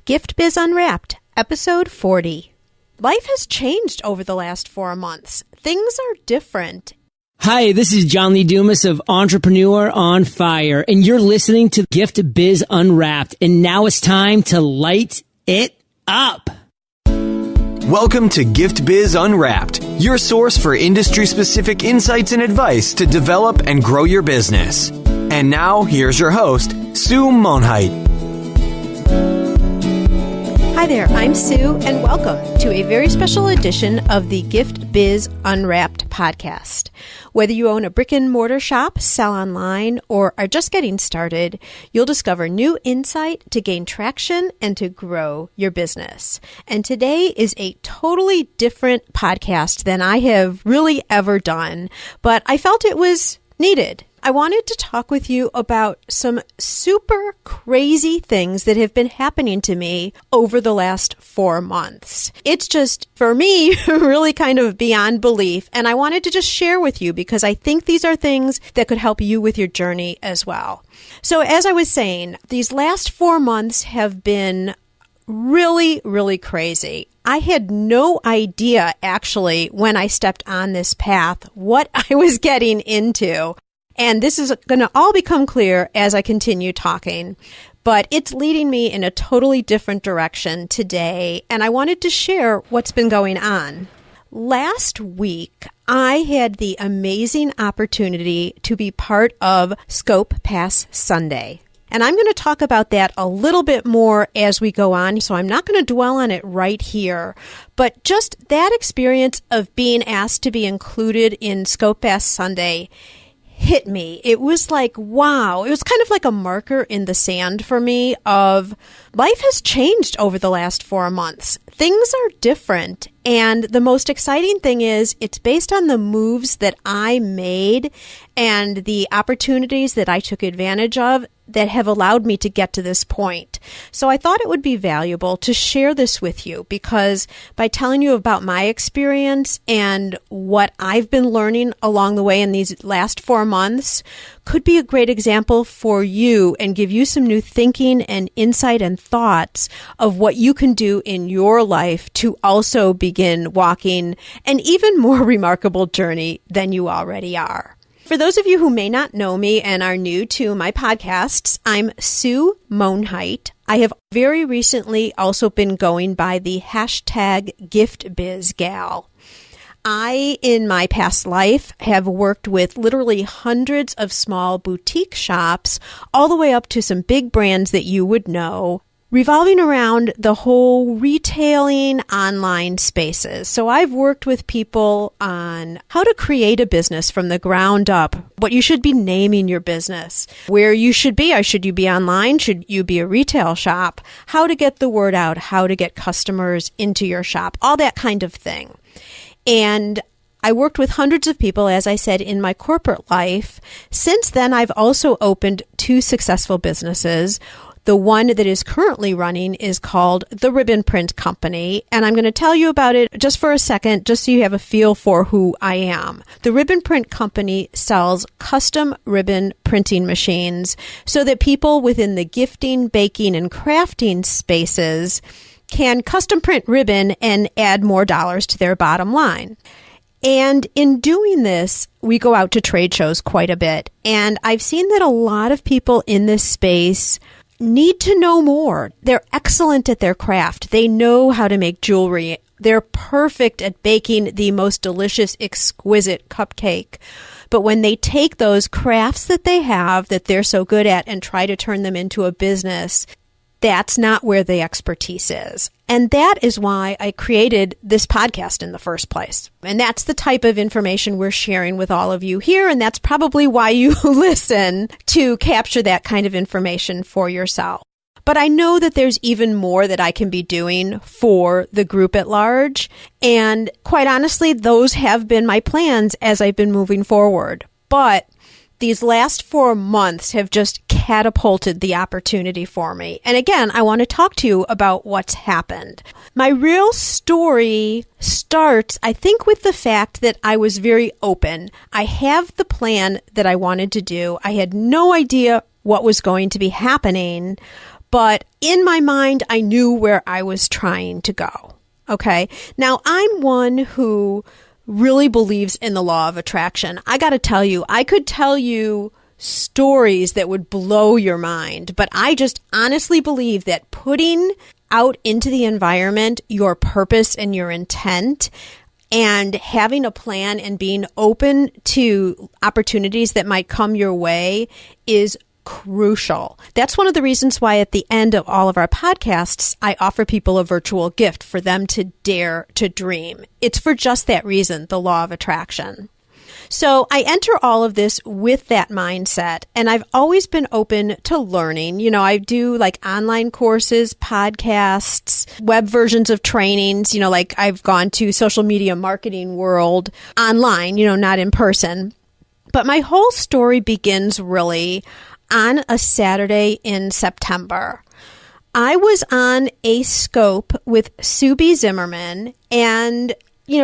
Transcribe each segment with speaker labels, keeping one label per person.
Speaker 1: Gift Biz Unwrapped, episode 40. Life has changed over the last 4 months. Things are different.
Speaker 2: Hi, this is John Lee Dumas of Entrepreneur on Fire, and you're listening to Gift Biz Unwrapped, and now it's time to light it up.
Speaker 3: Welcome to Gift Biz Unwrapped, your source for industry-specific insights and advice to develop and grow your business. And now, here's your host, Sue Monhait.
Speaker 1: Hi there, I'm Sue, and welcome to a very special edition of the Gift Biz Unwrapped podcast. Whether you own a brick and mortar shop, sell online, or are just getting started, you'll discover new insight to gain traction and to grow your business. And today is a totally different podcast than I have really ever done, but I felt it was needed. I wanted to talk with you about some super crazy things that have been happening to me over the last 4 months. It's just, for me, really kind of beyond belief, and I wanted to just share with you because I think these are things that could help you with your journey as well. So as I was saying, these last 4 months have been really, really crazy. I had no idea, actually, when I stepped on this path, what I was getting into. And this is going to all become clear as I continue talking, but it's leading me in a totally different direction today, and I wanted to share what's been going on. Last week, I had the amazing opportunity to be part of Scope Pass Sunday. And I'm going to talk about that a little bit more as we go on, so I'm not going to dwell on it right here. But just that experience of being asked to be included in Scope Pass Sunday hit me. It was like, wow. It was kind of like a marker in the sand for me of life has changed over the last 4 months. Things are different. And the most exciting thing is it's based on the moves that I made and the opportunities that I took advantage of that have allowed me to get to this point. So I thought it would be valuable to share this with you because by telling you about my experience and what I've been learning along the way in these last 4 months could be a great example for you and give you some new thinking and insight and thoughts of what you can do in your life to also begin walking an even more remarkable journey than you already are. For those of you who may not know me and are new to my podcasts, I'm Sue Monhait. I have very recently also been going by the hashtag GiftBizGal. I, in my past life, have worked with literally hundreds of small boutique shops, all the way up to some big brands that you would know, revolving around the whole retailing online spaces. So I've worked with people on how to create a business from the ground up, what you should be naming your business, where you should be. Should you be online? Should you be a retail shop? How to get the word out, how to get customers into your shop, all that kind of thing. And I worked with hundreds of people, as I said, in my corporate life. Since then, I've also opened 2 successful businesses. The one that is currently running is called The Ribbon Print Company, and I'm going to tell you about it just for a second, just so you have a feel for who I am. The Ribbon Print Company sells custom ribbon printing machines so that people within the gifting, baking, and crafting spaces can custom print ribbon and add more dollars to their bottom line. And in doing this, we go out to trade shows quite a bit, and I've seen that a lot of people in this space need to know more. They're excellent at their craft. They know how to make jewelry. They're perfect at baking the most delicious, exquisite cupcake. But when they take those crafts that they have that they're so good at and try to turn them into a business, that's not where the expertise is. And that is why I created this podcast in the first place. And that's the type of information we're sharing with all of you here. And that's probably why you listen, to capture that kind of information for yourself. But I know that there's even more that I can be doing for the group at large. And quite honestly, those have been my plans as I've been moving forward. But these last 4 months have just catapulted the opportunity for me. And again, I want to talk to you about what's happened. My real story starts, I think, with the fact that I was very open. I have the plan that I wanted to do. I had no idea what was going to be happening, but in my mind, I knew where I was trying to go. Okay. Now, I'm one who really believes in the law of attraction. I got to tell you, I could tell you stories that would blow your mind, but I just honestly believe that putting out into the environment your purpose and your intent and having a plan and being open to opportunities that might come your way is crucial. That's one of the reasons why at the end of all of our podcasts, I offer people a virtual gift for them to dare to dream. It's for just that reason, the law of attraction. So I enter all of this with that mindset, and I've always been open to learning. You know, I do like online courses, podcasts, web versions of trainings, like I've gone to Social Media Marketing World online, not in person. But my whole story begins really on a Saturday in September. I was on a scope with Subi Zimmerman, and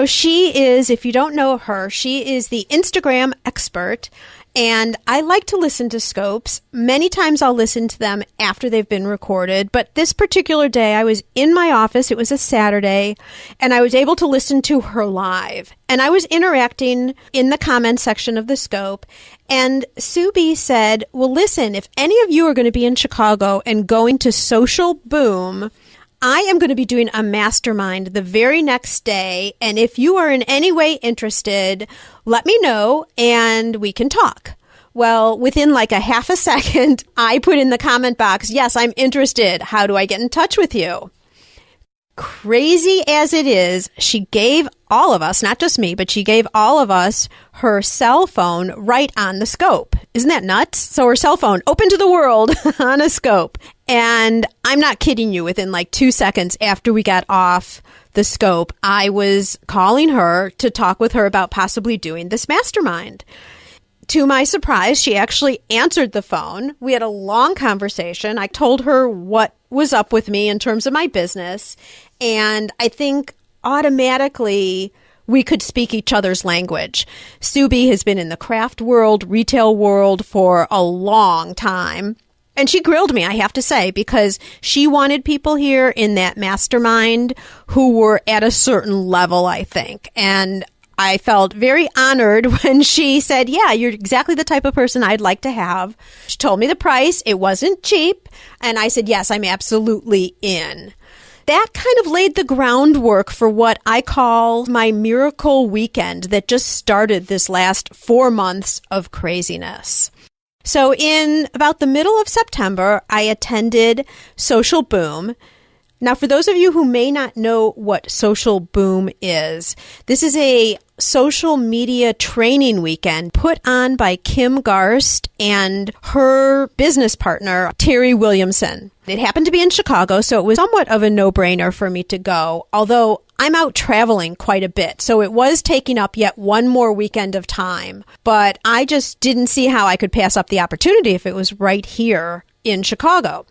Speaker 1: she is, if you don't know her, she is the Instagram expert, and I like to listen to scopes. Many times I'll listen to them after they've been recorded, but this particular day I was in my office, it was a Saturday, and I was able to listen to her live. And I was interacting in the comment section of the scope, and Subi said, well, listen, if any of you are going to be in Chicago and going to Social Boom, I am going to be doing a mastermind the very next day, and if you are in any way interested, let me know and we can talk. Well, within like a half a second, I put in the comment box, yes, I'm interested. How do I get in touch with you? Crazy as it is, she gave all of us, not just me, but she gave all of us her cell phone right on the scope. Isn't that nuts? So her cell phone open to the world on a scope. And I'm not kidding you, within like 2 seconds after we got off the scope, I was calling her to talk with her about possibly doing this mastermind. To my surprise, she actually answered the phone. We had a long conversation. I told her what was up with me in terms of my business. And I think automatically we could speak each other's language. Subi has been in the craft world, retail world for a long time. And she grilled me, I have to say, because she wanted people here in that mastermind who were at a certain level, I think. And I felt very honored when she said, yeah, you're exactly the type of person I'd like to have. She told me the price. It wasn't cheap. And I said, yes, I'm absolutely in. That kind of laid the groundwork for what I call my miracle weekend that just started this last 4 months of craziness. So in about the middle of September, I attended Social Boom. Now, for those of you who may not know what Social Boom is, this is a social media training weekend put on by Kim Garst and her business partner, Terry Williamson. It happened to be in Chicago, so it was somewhat of a no-brainer for me to go, although I'm out traveling quite a bit, so it was taking up yet one more weekend of time. But I just didn't see how I could pass up the opportunity if it was right here in Chicago.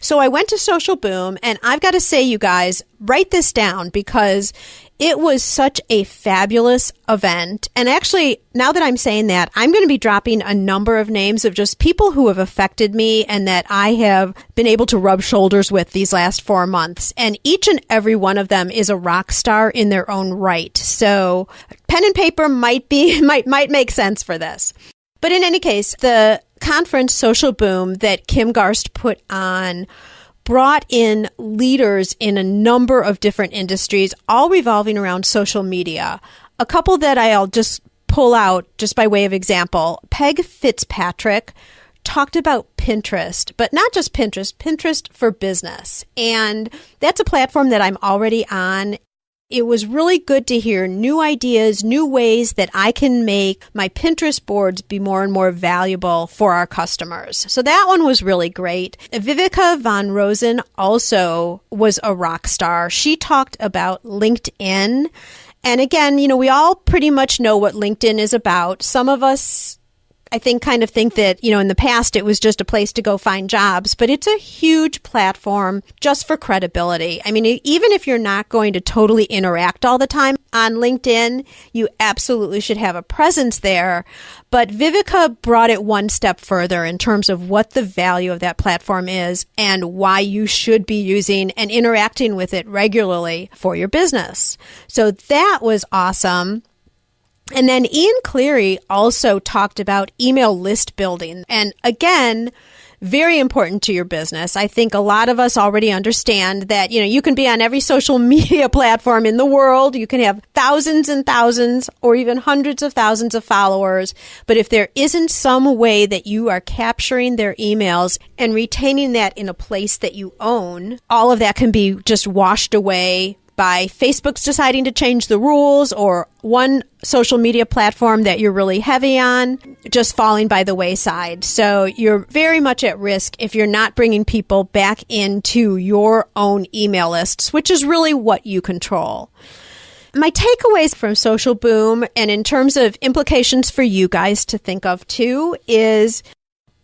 Speaker 1: So I went to Social Boom, and I've got to say, you guys, write this down because it was such a fabulous event. And actually, now that I'm saying that, I'm going to be dropping a number of names of just people who have affected me and that I have been able to rub shoulders with these last 4 months. And each and every one of them is a rock star in their own right. So pen and paper might make sense for this. But in any case, the conference Social Boom that Kim Garst put on brought in leaders in a number of different industries, all revolving around social media. A couple that I'll just pull out just by way of example. Peg Fitzpatrick talked about Pinterest, but not just Pinterest, Pinterest for business. And that's a platform that I'm already on. It was really good to hear new ideas, new ways that I can make my Pinterest boards be more and more valuable for our customers. So that one was really great. Vivica Von Rosen also was a rock star. She talked about LinkedIn. And again, we all pretty much know what LinkedIn is about. Some of us I think that, in the past it was just a place to go find jobs, but it's a huge platform just for credibility. I mean, even if you're not going to totally interact all the time on LinkedIn, you absolutely should have a presence there. But Viveka brought it one step further in terms of what the value of that platform is and why you should be using and interacting with it regularly for your business. So that was awesome. And then Ian Cleary also talked about email list building. And again, very important to your business. I think a lot of us already understand that, you can be on every social media platform in the world. You can have thousands and thousands or even hundreds of thousands of followers. But if there isn't some way that you are capturing their emails and retaining that in a place that you own, all of that can be just washed away by Facebook's deciding to change the rules or one social media platform that you're really heavy on just falling by the wayside. So you're very much at risk if you're not bringing people back into your own email lists, which is really what you control. My takeaways from Social Boom, and in terms of implications for you guys to think of too, is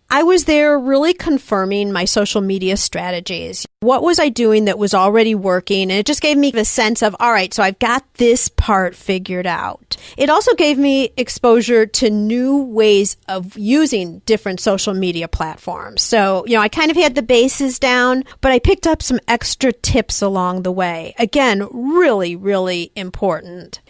Speaker 1: I was there really confirming my social media strategies. What was I doing that was already working? And it just gave me the sense of, all right, so I've got this part figured out. It also gave me exposure to new ways of using different social media platforms. So, I kind of had the bases down, but I picked up some extra tips along the way. Again, really, really important.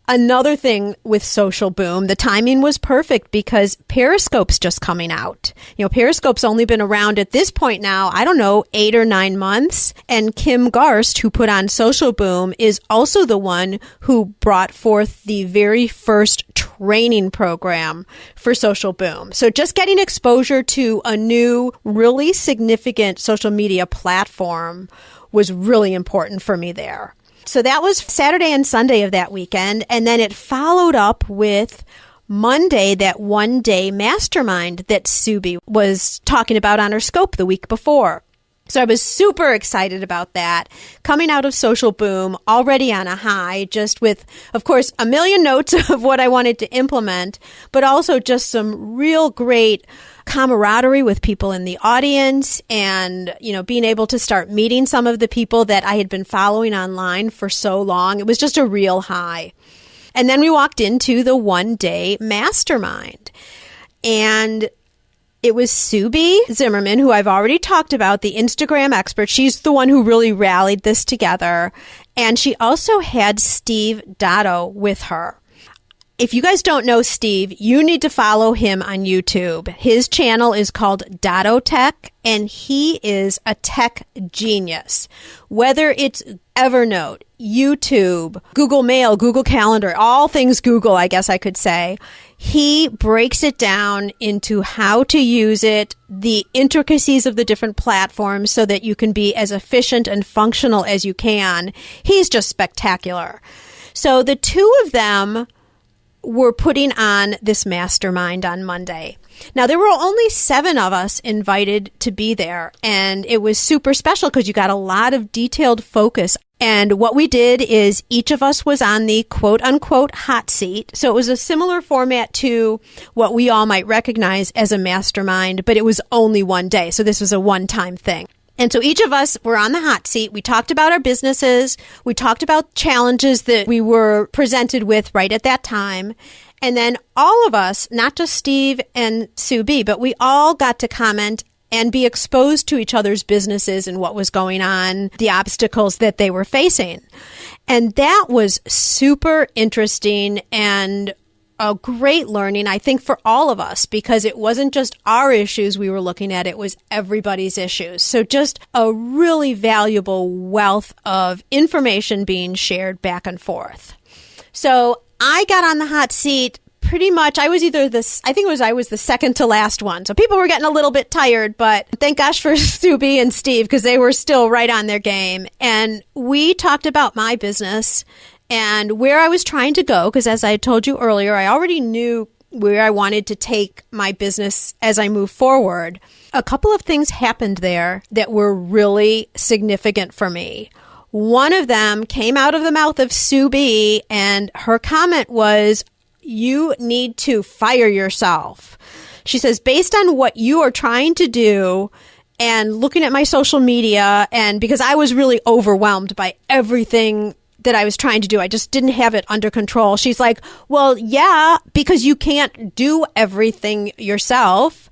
Speaker 1: Another thing with Social Boom, the timing was perfect because Periscope's just coming out. Periscope's only been around at this point now, 8 or 9 months. And Kim Garst, who put on Social Boom, is also the one who brought forth the very first training program for Social Boom. So just getting exposure to a new, really significant social media platform was really important for me there. So that was Saturday and Sunday of that weekend. And then it followed up with Monday, that one-day mastermind that Subi was talking about on her scope the week before. So I was super excited about that. Coming out of Social Boom, already on a high, just with, of course, a million notes of what I wanted to implement, but also just some real great camaraderie with people in the audience and, being able to start meeting some of the people that I had been following online for so long. It was just a real high. And then we walked into the one-day mastermind. And it was Subi Zimmerman, who I've already talked about, the Instagram expert. She's the one who really rallied this together. And she also had Steve Dotto with her. If you guys don't know Steve, you need to follow him on YouTube. His channel is called Dotto Tech, and he is a tech genius. Whether it's Evernote, YouTube, Google Mail, Google Calendar, all things Google, I guess I could say, he breaks it down into how to use it, the intricacies of the different platforms so that you can be as efficient and functional as you can. He's just spectacular. So the two of them were putting on this mastermind on Monday. Now, there were only 7 of us invited to be there, and it was super special because you got a lot of detailed focus. And what we did is each of us was on the quote-unquote hot seat. So it was a similar format to what we all might recognize as a mastermind, but it was only one day. So this was a one-time thing. And so each of us were on the hot seat. We talked about our businesses. We talked about challenges that we were presented with right at that time. And then all of us, not just Steve and Subi, but we all got to comment and be exposed to each other's businesses and what was going on, the obstacles that they were facing. And that was super interesting and a great learning, I think, for all of us, because it wasn't just our issues we were looking at, it was everybody's issues. So just a really valuable wealth of information being shared back and forth. So I got on the hot seat pretty much. I was I was the second to last one. So people were getting a little bit tired, but thank gosh for Subi and Steve because they were still right on their game. And we talked about my business and where I was trying to go, because as I told you earlier, I already knew where I wanted to take my business as I move forward. A couple of things happened there that were really significant for me. One of them came out of the mouth of Subi, and her comment was, you need to fire yourself. She says, based on what you are trying to do and looking at my social media, and because I was really overwhelmed by everything that I was trying to do, I just didn't have it under control. She's like, well, yeah, because you can't do everything yourself.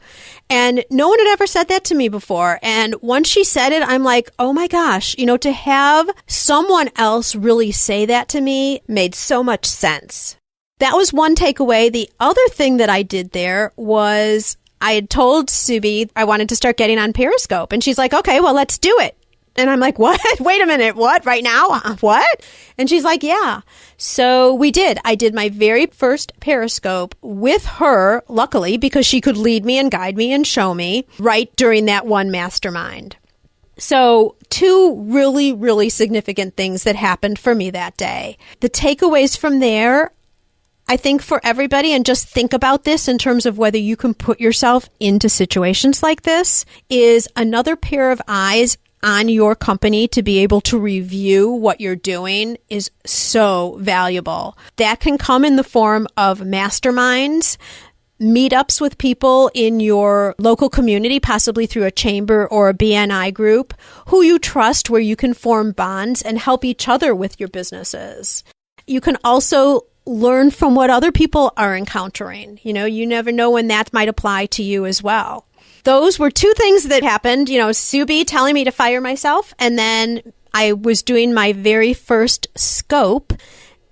Speaker 1: And no one had ever said that to me before. And once she said it, I'm like, oh my gosh, to have someone else really say that to me made so much sense. That was one takeaway. The other thing that I did there was I had told Subi I wanted to start getting on Periscope. And she's like, okay, well, let's do it. And I'm like, what? Wait a minute. What? Right now? What? And she's like, yeah. So we did. I did my very first Periscope with her, luckily, because she could lead me and guide me and show me right during that one mastermind. So 2 really, really significant things that happened for me that day. The takeaways from there, I think for everybody, and just think about this in terms of whether you can put yourself into situations like this, is another pair of eyes on your company to be able to review what you're doing is so valuable. That can come in the form of masterminds, meetups with people in your local community, possibly through a chamber or a BNI group, who you trust, where you can form bonds and help each other with your businesses. You can also learn from what other people are encountering. You never know when that might apply to you as well. Those were 2 things that happened, Subi telling me to fire myself, and then I was doing my very first scope.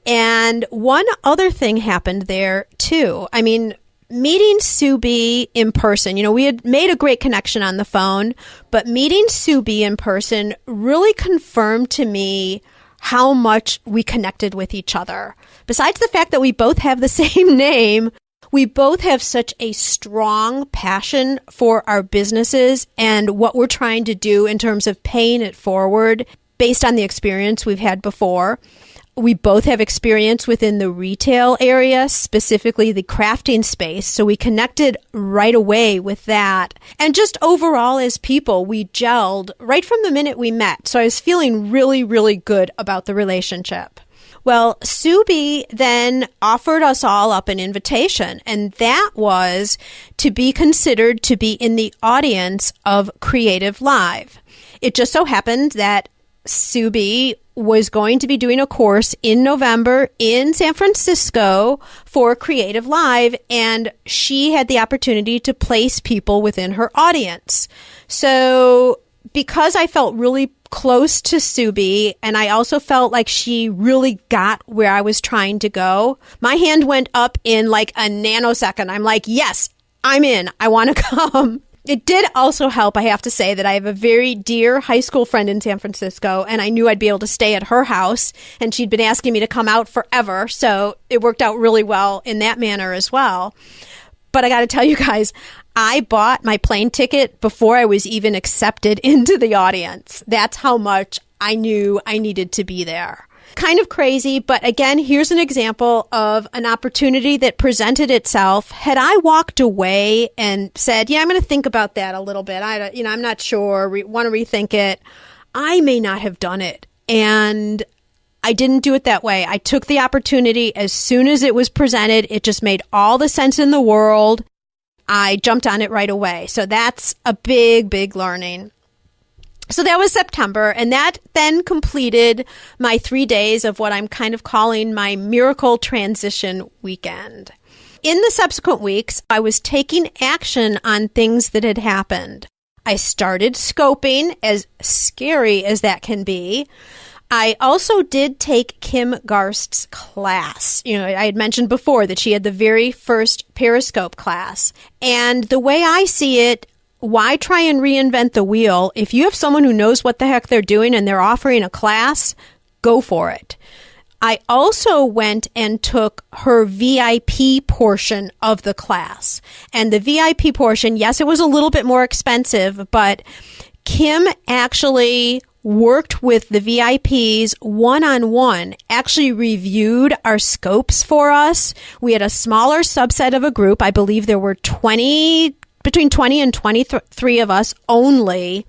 Speaker 1: And one other thing happened there too. I mean, meeting Subi in person, we had made a great connection on the phone, but meeting Subi in person really confirmed to me how much we connected with each other. Besides the fact that we both have the same name, we both have such a strong passion for our businesses and what we're trying to do in terms of paying it forward based on the experience we've had before. We both have experience within the retail area, specifically the crafting space. So we connected right away with that. And just overall as people, we gelled right from the minute we met. So I was feeling really, really good about the relationship. Well, Subi then offered us all up an invitation, and that was to be considered to be in the audience of Creative Live. It just so happened that Subi was going to be doing a course in November in San Francisco for Creative Live, and she had the opportunity to place people within her audience. So because I felt really close to Subi, and I also felt like she really got where I was trying to go, my hand went up in like a nanosecond. I'm like, yes, I'm in. I want to come. It did also help, I have to say, that I have a very dear high school friend in San Francisco, and I knew I'd be able to stay at her house, and she'd been asking me to come out forever, so it worked out really well in that manner as well. But I got to tell you guys, I bought my plane ticket before I was even accepted into the audience. That's how much I knew I needed to be there. Kind of crazy, but again, here's an example of an opportunity that presented itself. Had I walked away and said, yeah, I'm going to think about that a little bit, I'm not sure, want to rethink it, I may not have done it. And I didn't do it that way. I took the opportunity as soon as it was presented. It just made all the sense in the world. I jumped on it right away. So that's a big, big learning. So that was September, and that then completed my 3 days of what I'm kind of calling my miracle transition weekend. In the subsequent weeks, I was taking action on things that had happened. I started scoping, as scary as that can be. I also did take Kim Garst's class. I had mentioned before that she had the very first Periscope class. And the way I see it, why try and reinvent the wheel? If you have someone who knows what the heck they're doing and they're offering a class, go for it. I also went and took her VIP portion of the class. And the VIP portion, yes, it was a little bit more expensive, but Kim actually worked with the VIPs one-on-one, actually reviewed our scopes for us. We had a smaller subset of a group. I believe there were between 20 and 23 of us only.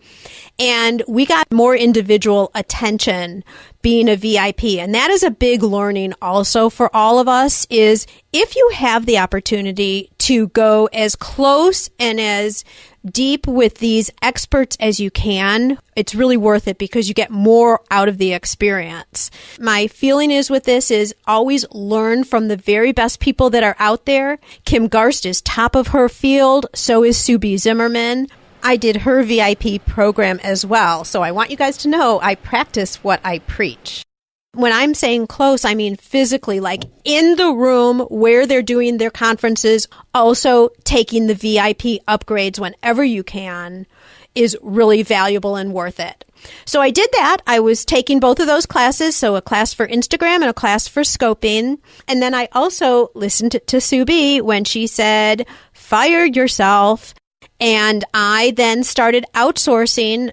Speaker 1: And we got more individual attention being a VIP. And that is a big learning also for all of us, is if you have the opportunity to go as close and as deep with these experts as you can, it's really worth it because you get more out of the experience. My feeling is with this is always learn from the very best people that are out there. Kim Garst is top of her field. So is Sue B. Zimmerman. I did her VIP program as well. So I want you guys to know I practice what I preach. When I'm saying close, I mean physically, like in the room where they're doing their conferences. Also taking the VIP upgrades whenever you can is really valuable and worth it. So I did that. I was taking both of those classes, so a class for Instagram and a class for scoping. And then I also listened to Sue B when she said, fire yourself. And I then started outsourcing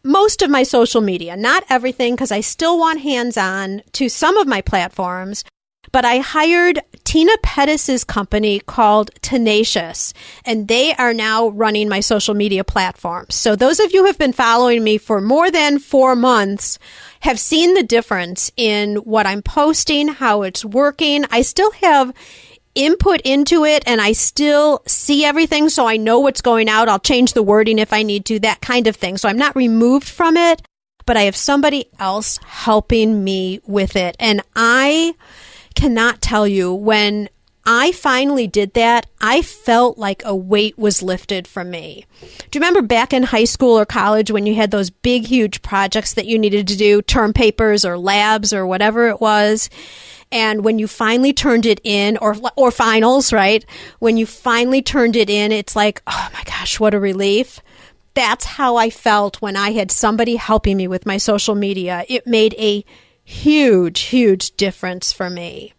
Speaker 1: most of my social media, not everything, because I still want hands-on to some of my platforms. But I hired Tina Pettis's company called Tenacious, and they are now running my social media platforms. So those of you who have been following me for more than 4 months have seen the difference in what I'm posting, how it's working. I still have input into it and I still see everything, so I know what's going out. I'll change the wording if I need to, that kind of thing. So I'm not removed from it, but I have somebody else helping me with it. And I cannot tell you, when I finally did that, I felt like a weight was lifted from me. Do you remember back in high school or college when you had those big, huge projects that you needed to do, term papers or labs or whatever it was? And when you finally turned it in, or finals, right? When you finally turned it in, it's like, oh my gosh, what a relief. That's how I felt when I had somebody helping me with my social media. It made a huge, huge difference for me.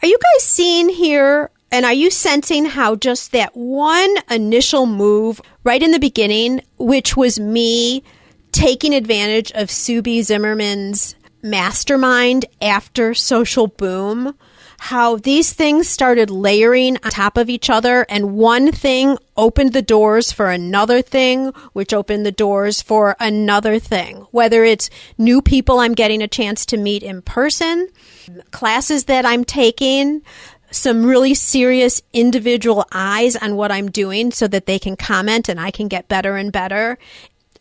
Speaker 1: Are you guys seeing here, and are you sensing how just that one initial move right in the beginning, which was me taking advantage of Sue B. Zimmerman's mastermind after Social Boom, how these things started layering on top of each other, and one thing opened the doors for another thing, which opened the doors for another thing. Whether it's new people I'm getting a chance to meet in person, classes that I'm taking, some really serious individual eyes on what I'm doing so that they can comment and I can get better and better.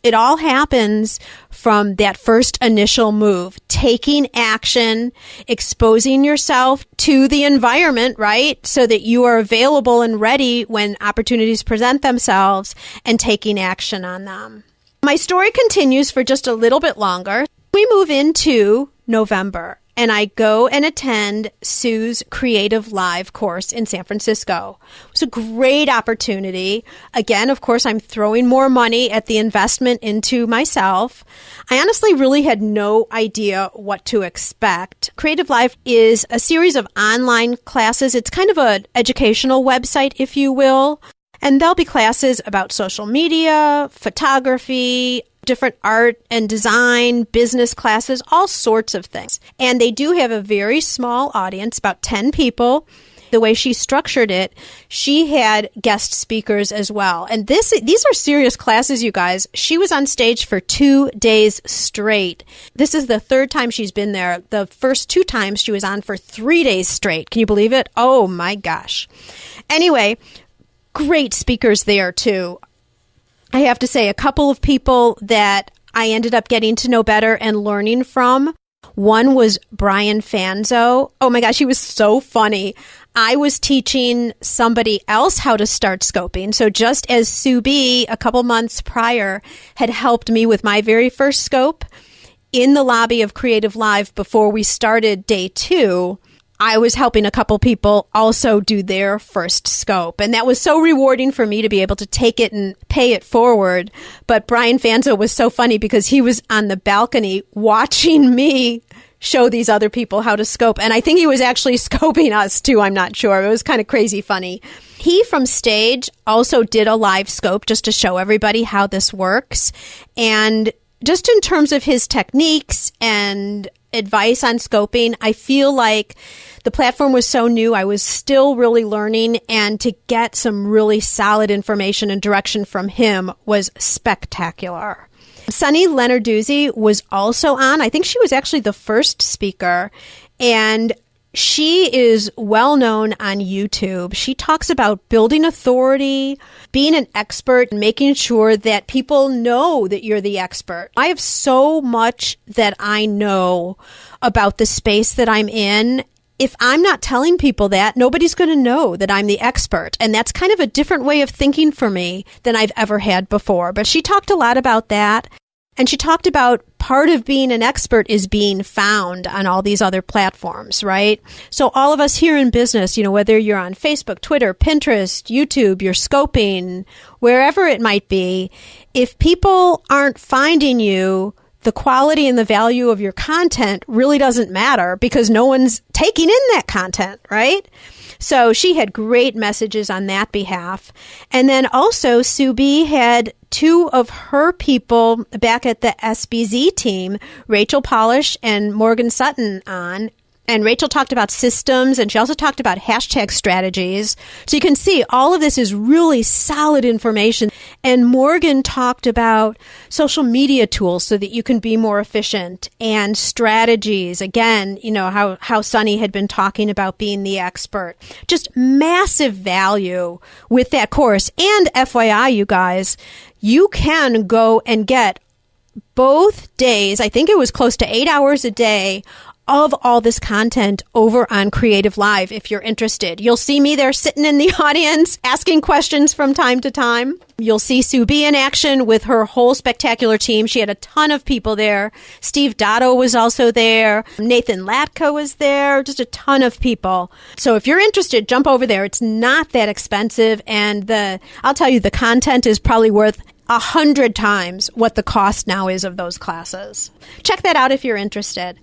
Speaker 1: It all happens from that first initial move, taking action, exposing yourself to the environment, right? So that you are available and ready when opportunities present themselves, and taking action on them. My story continues for just a little bit longer. We move into November, and I go and attend Sue's Creative Live course in San Francisco. It was a great opportunity. Again, of course, I'm throwing more money at the investment into myself. I honestly really had no idea what to expect. Creative Live is a series of online classes. It's kind of an educational website, if you will. And there'll be classes about social media, photography, different art and design, business classes, all sorts of things. And they do have a very small audience, about 10 people. The way she structured it, she had guest speakers as well. And these are serious classes, you guys. She was on stage for 2 days straight. This is the third time she's been there. The first 2 times she was on for 3 days straight. Can you believe it? Oh my gosh. Anyway, great speakers there too. I have to say, a couple of people that I ended up getting to know better and learning from. One was Brian Fanzo. Oh my gosh, he was so funny. I was teaching somebody else how to start scoping. So just as Sue B a couple months prior had helped me with my very first scope in the lobby of Creative Live before we started day 2, I was helping a couple people also do their first scope. And that was so rewarding for me to be able to take it and pay it forward. But Brian Fanzo was so funny because he was on the balcony watching me show these other people how to scope. And I think he was actually scoping us too. I'm not sure. It was kind of crazy funny. He from stage also did a live scope just to show everybody how this works. And just in terms of his techniques and advice on scoping, I feel like the platform was so new. I was still really learning, and to get some really solid information and direction from him was spectacular. Sunny Lenarduzzi was also on. I think she was actually the first speaker, and she is well known on YouTube. She talks about building authority, being an expert, and making sure that people know that you're the expert. I have so much that I know about the space that I'm in. If I'm not telling people that, nobody's going to know that I'm the expert. And that's kind of a different way of thinking for me than I've ever had before. But she talked a lot about that. And she talked about part of being an expert is being found on all these other platforms, right? So all of us here in business, whether you're on Facebook, Twitter, Pinterest, YouTube, you're scoping, wherever it might be, if people aren't finding you, the quality and the value of your content really doesn't matter because no one's taking in that content, right? So she had great messages on that behalf. And then also Sue B had two of her people back at the SBZ team, Rachel Polish and Morgan Sutton, on. And Rachel talked about systems, and she also talked about hashtag strategies. So you can see all of this is really solid information. And Morgan talked about social media tools so that you can be more efficient, and strategies. Again, how Sunny had been talking about being the expert. Just massive value with that course. And FYI, you guys, you can go and get both days, I think it was close to 8 hours a day, of all this content over on Creative Live if you're interested. You'll see me there sitting in the audience asking questions from time to time. You'll see Sue B in action with her whole spectacular team. She had a ton of people there. Steve Dotto was also there. Nathan Latka was there. Just a ton of people. So if you're interested, jump over there. It's not that expensive. And I'll tell you, the content is probably worth 100 times what the cost now is of those classes. Check that out if you're interested.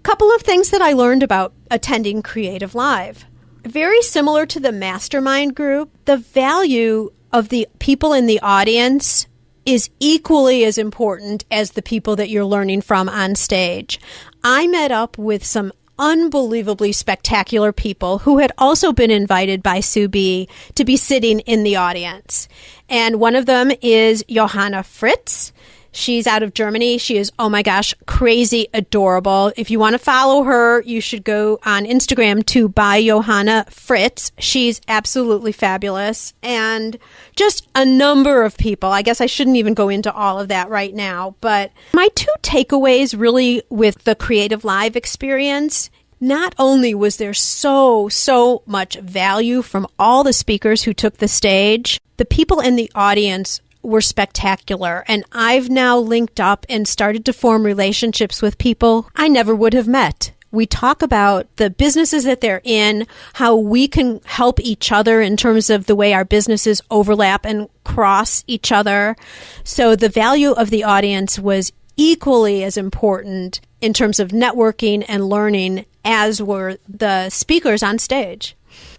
Speaker 1: Couple of things that I learned about attending Creative Live. Very similar to the mastermind group, the value of the people in the audience is equally as important as the people that you're learning from on stage. I met up with some unbelievably spectacular people who had also been invited by Sue B to be sitting in the audience. And one of them is Johanna Fritz. She's out of Germany. She is, oh my gosh, crazy adorable. If you want to follow her, you should go on Instagram to by Johanna Fritz. She's absolutely fabulous. And just a number of people. I guess I shouldn't even go into all of that right now. But my two takeaways really with the Creative Live experience, not only was there so much value from all the speakers who took the stage, the people in the audience were spectacular. And I've now linked up and started to form relationships with people I never would have met. We talk about the businesses that they're in, how we can help each other in terms of the way our businesses overlap and cross each other. So the value of the audience was equally as important in terms of networking and learning as were the speakers on stage.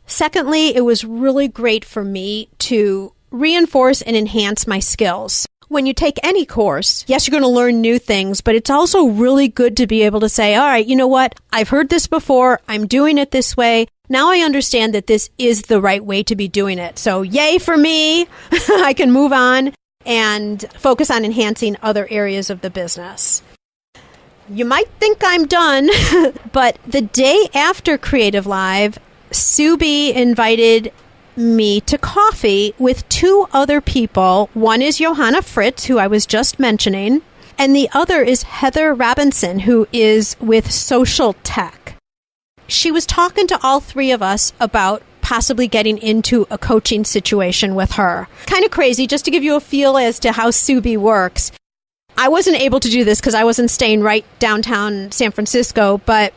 Speaker 1: Secondly, it was really great for me to reinforce and enhance my skills. When you take any course, yes, you're going to learn new things, but it's also really good to be able to say, all right, you know what? I've heard this before. I'm doing it this way. Now I understand that this is the right way to be doing it. So yay for me. I can move on and focus on enhancing other areas of the business. You might think I'm done, but the day after Creative Live, Sue B invited me to coffee with two other people. One is Johanna Fritz, who I was just mentioning, and the other is Heather Robinson, who is with Social Tech. She was talking to all three of us about possibly getting into a coaching situation with her. Kind of crazy, just to give you a feel as to how Sue B works. I wasn't able to do this because I wasn't staying right downtown San Francisco, but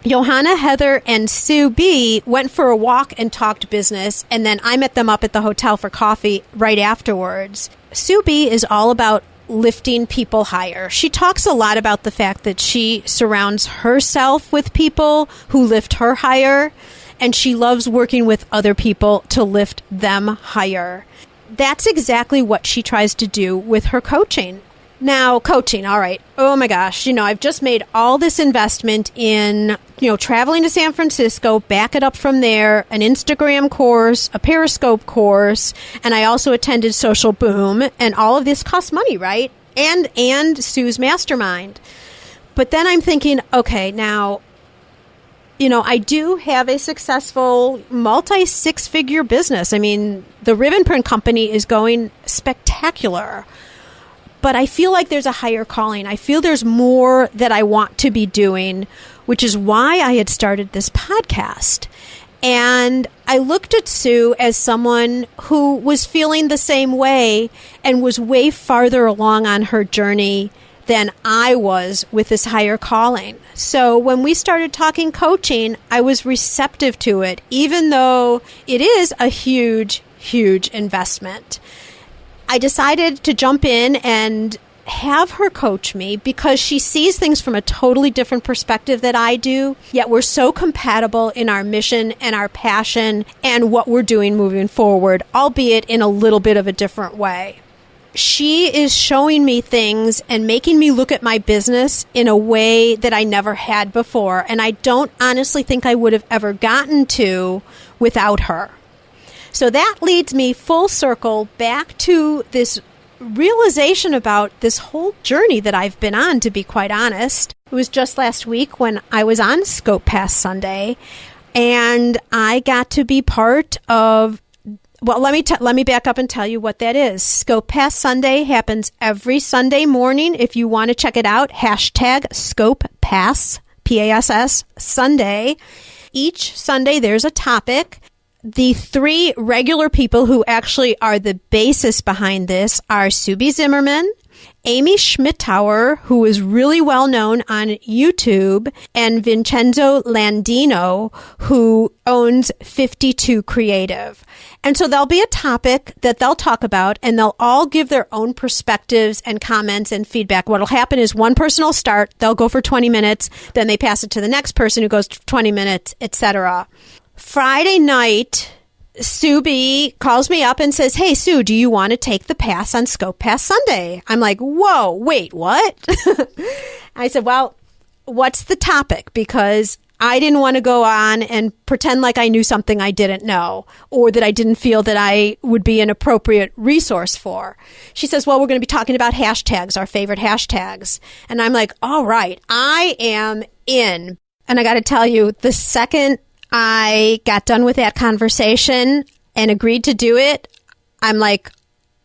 Speaker 1: Johanna, Heather, and Sue B went for a walk and talked business, and then I met them up at the hotel for coffee right afterwards. Sue B is all about lifting people higher. She talks a lot about the fact that she surrounds herself with people who lift her higher, and she loves working with other people to lift them higher. That's exactly what she tries to do with her coaching. Now, coaching, all right. Oh my gosh, I've just made all this investment in, traveling to San Francisco, back it up from there, an Instagram course, a Periscope course, and I also attended Social Boom, and all of this costs money, right? and Sue's mastermind. But then I'm thinking, okay, now, I do have a successful multi-six-figure business. I mean, the ribbon print company is going spectacular. But I feel like there's a higher calling. I feel there's more that I want to be doing, which is why I had started this podcast. And I looked at Sue as someone who was feeling the same way and was way farther along on her journey than I was with this higher calling. So when we started talking coaching, I was receptive to it, even though it is a huge, huge investment. I decided to jump in and have her coach me because she sees things from a totally different perspective that I do, yet we're so compatible in our mission and our passion and what we're doing moving forward, albeit in a little bit of a different way. She is showing me things and making me look at my business in a way that I never had before, and I don't honestly think I would have ever gotten to without her. So that leads me full circle back to this realization about this whole journey that I've been on, to be quite honest. It was just last week when I was on Scope Pass Sunday, and I got to be part of, well, let me back up and tell you what that is. Scope Pass Sunday happens every Sunday morning. If you want to check it out, hashtag Scope Pass, P-A-S-S, Sunday. Each Sunday there's a topic. The three regular people who actually are the basis behind this are Subi Zimmerman, Amy Schmittauer, who is really well known on YouTube, and Vincenzo Landino, who owns 52 Creative. And so there'll be a topic that they'll talk about, and they'll all give their own perspectives and comments and feedback. What'll happen is one person will start, they'll go for 20 minutes, then they pass it to the next person who goes 20 minutes, etc. Friday night, Sue B calls me up and says, "Hey, Sue, do you want to take the pass on Scope Pass Sunday?" I'm like, whoa, wait, what? I said, well, what's the topic? Because I didn't want to go on and pretend like I knew something I didn't know, or that I didn't feel that I would be an appropriate resource for. She says, well, we're going to be talking about hashtags, our favorite hashtags. And I'm like, all right, I am in. And I got to tell you, the second I got done with that conversation and agreed to do it, I'm like,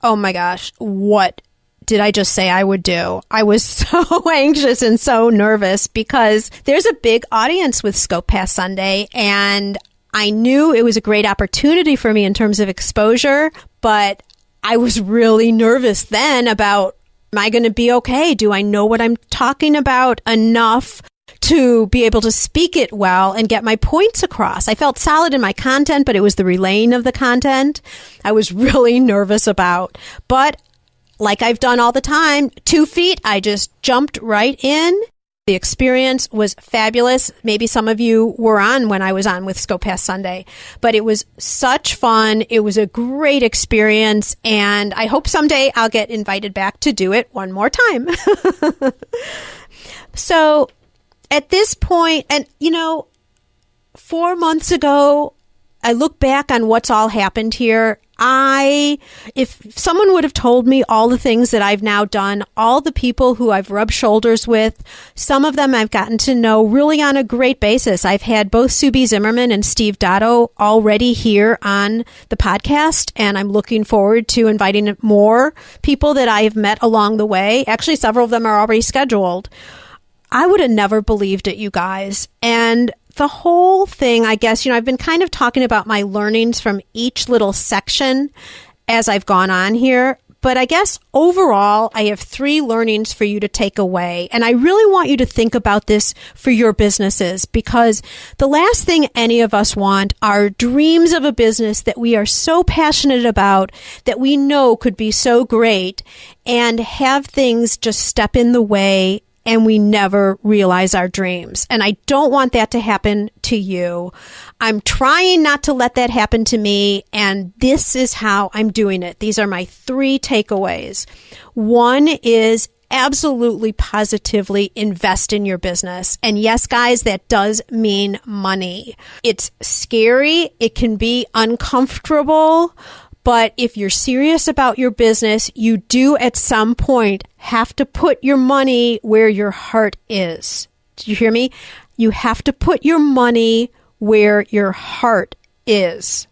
Speaker 1: oh my gosh, what did I just say I would do? I was so anxious and so nervous because there's a big audience with Scope Pass Sunday, and I knew it was a great opportunity for me in terms of exposure, but I was really nervous then about, am I going to be okay? Do I know what I'm talking about enough to be able to speak it well and get my points across? I felt solid in my content, but it was the relaying of the content I was really nervous about. But like I've done all the time, 2 feet, I just jumped right in. The experience was fabulous. Maybe some of you were on when I was on with Scope Pass Sunday, but it was such fun. It was a great experience, and I hope someday I'll get invited back to do it one more time. So at this point, and 4 months ago, I look back on what's all happened here. If someone would have told me all the things that I've now done, all the people who I've rubbed shoulders with, some of them I've gotten to know really on a great basis. I've had both Subi Zimmerman and Steve Dotto already here on the podcast, and I'm looking forward to inviting more people that I have met along the way. Actually, several of them are already scheduled. I would have never believed it, you guys. And the whole thing, I guess, I've been kind of talking about my learnings from each little section as I've gone on here. But I guess overall, I have 3 learnings for you to take away. And I really want you to think about this for your businesses, because the last thing any of us want are dreams of a business that we are so passionate about, that we know could be so great, and have things just step in the way and we never realize our dreams. And I don't want that to happen to you. I'm trying not to let that happen to me, and this is how I'm doing it. These are my 3 takeaways. 1 is absolutely positively invest in your business. And yes, guys, that does mean money. It's scary. It can be uncomfortable, But if you're serious about your business, you do at some point have to put your money where your heart is. Did you hear me? You have to put your money where your heart is.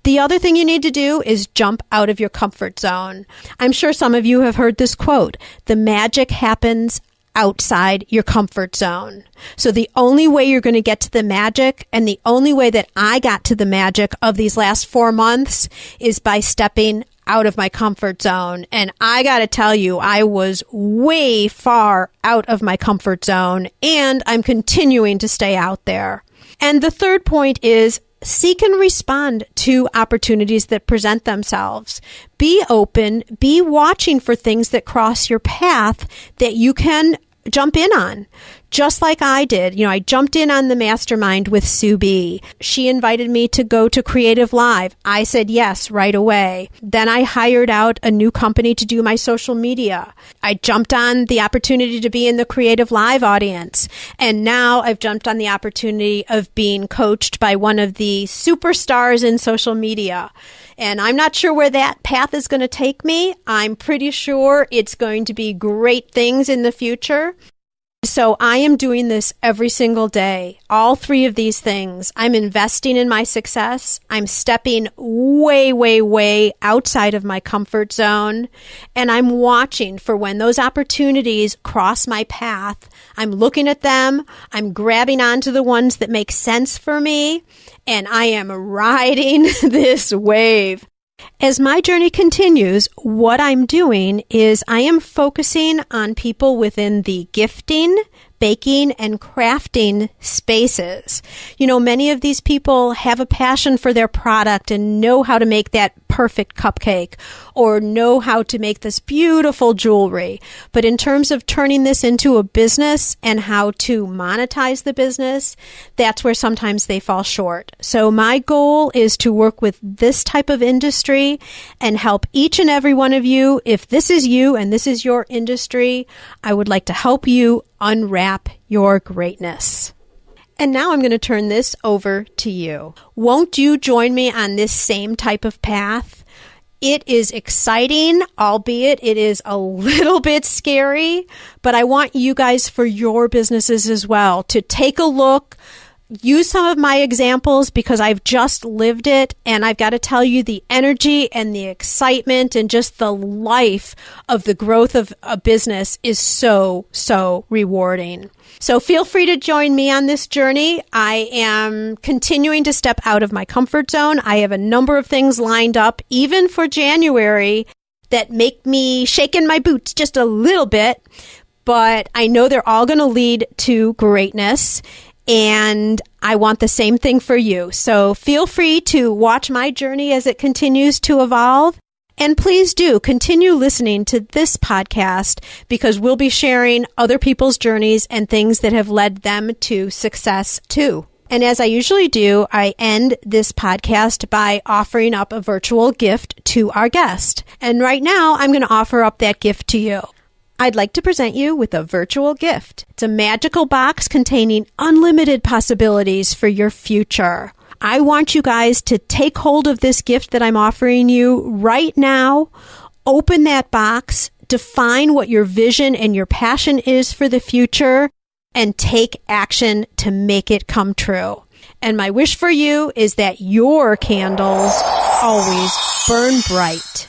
Speaker 1: The other thing you need to do is jump out of your comfort zone. I'm sure some of you have heard this quote, the magic happens outside your comfort zone. So the only way you're going to get to the magic, and the only way that I got to the magic of these last 4 months, is by stepping out of my comfort zone. And I got to tell you, I was way far out of my comfort zone, and I'm continuing to stay out there. And the third point is seek and respond to opportunities that present themselves. Be open, be watching for things that cross your path that you can jump in on. Just like I did. I jumped in on the mastermind with Sue B. She invited me to go to Creative Live. I said yes right away. Then I hired out a new company to do my social media. I jumped on the opportunity to be in the Creative Live audience. And now I've jumped on the opportunity of being coached by one of the superstars in social media. And I'm not sure where that path is going to take me. I'm pretty sure it's going to be great things in the future. So I am doing this every single day. All three of these things. I'm investing in my success. I'm stepping way, way, way outside of my comfort zone. And I'm watching for when those opportunities cross my path. I'm looking at them. I'm grabbing onto the ones that make sense for me. And I am riding this wave. As my journey continues, what I'm doing is I am focusing on people within the gifting, baking, and crafting spaces. Many of these people have a passion for their product and know how to make that perfect cupcake or know how to make this beautiful jewelry. But in terms of turning this into a business and how to monetize the business, that's where sometimes they fall short. So my goal is to work with this type of industry and help each and every one of you. If this is you and this is your industry, I would like to help you unwrap your greatness. And now I'm going to turn this over to you. Won't you join me on this same type of path? It is exciting, albeit it is a little bit scary, but I want you guys for your businesses as well to take a look. Use some of my examples because I've just lived it, and I've got to tell you the energy and the excitement and just the life of the growth of a business is so, so rewarding. So feel free to join me on this journey. I am continuing to step out of my comfort zone. I have a number of things lined up, even for January, that make me shake in my boots just a little bit, but I know they're all going to lead to greatness. And I want the same thing for you. So feel free to watch my journey as it continues to evolve. And please do continue listening to this podcast because we'll be sharing other people's journeys and things that have led them to success too. And as I usually do, I end this podcast by offering up a virtual gift to our guest. And right now, I'm going to offer up that gift to you. I'd like to present you with a virtual gift. It's a magical box containing unlimited possibilities for your future. I want you guys to take hold of this gift that I'm offering you right now. Open that box, define what your vision and your passion is for the future, and take action to make it come true. And my wish for you is that your candles always burn bright.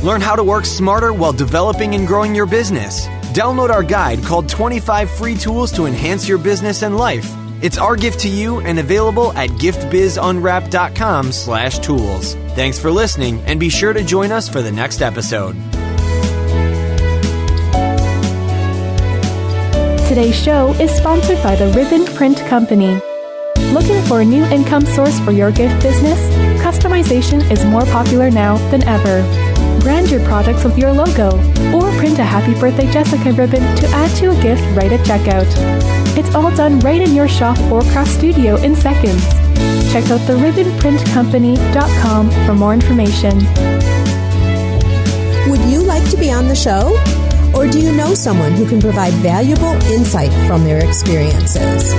Speaker 3: Learn how to work smarter while developing and growing your business. Download our guide called 25 Free Tools to Enhance Your Business and Life. It's our gift to you and available at giftbizunwrapped.com/tools. Thanks for listening, and be sure to join us for the next episode.
Speaker 4: Today's show is sponsored by the Ribbon Print Company. Looking for a new income source for your gift business? Customization is more popular now than ever. Brand your products with your logo, or print a Happy Birthday Jessica ribbon to add to a gift right at checkout. It's all done right in your shop or craft studio in seconds. Check out theribbonprintcompany.com for more information.
Speaker 5: Would you like to be on the show? Or do you know someone who can provide valuable insight from their experiences?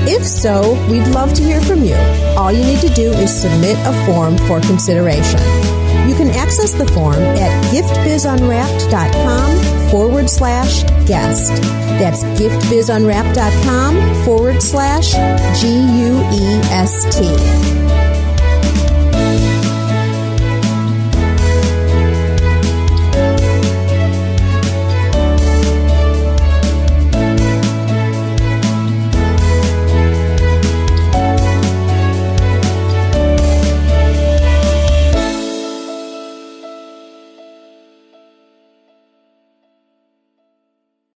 Speaker 5: If so, we'd love to hear from you. All you need to do is submit a form for consideration. You can access the form at giftbizunwrapped.com/guest. That's giftbizunwrapped.com/GUEST.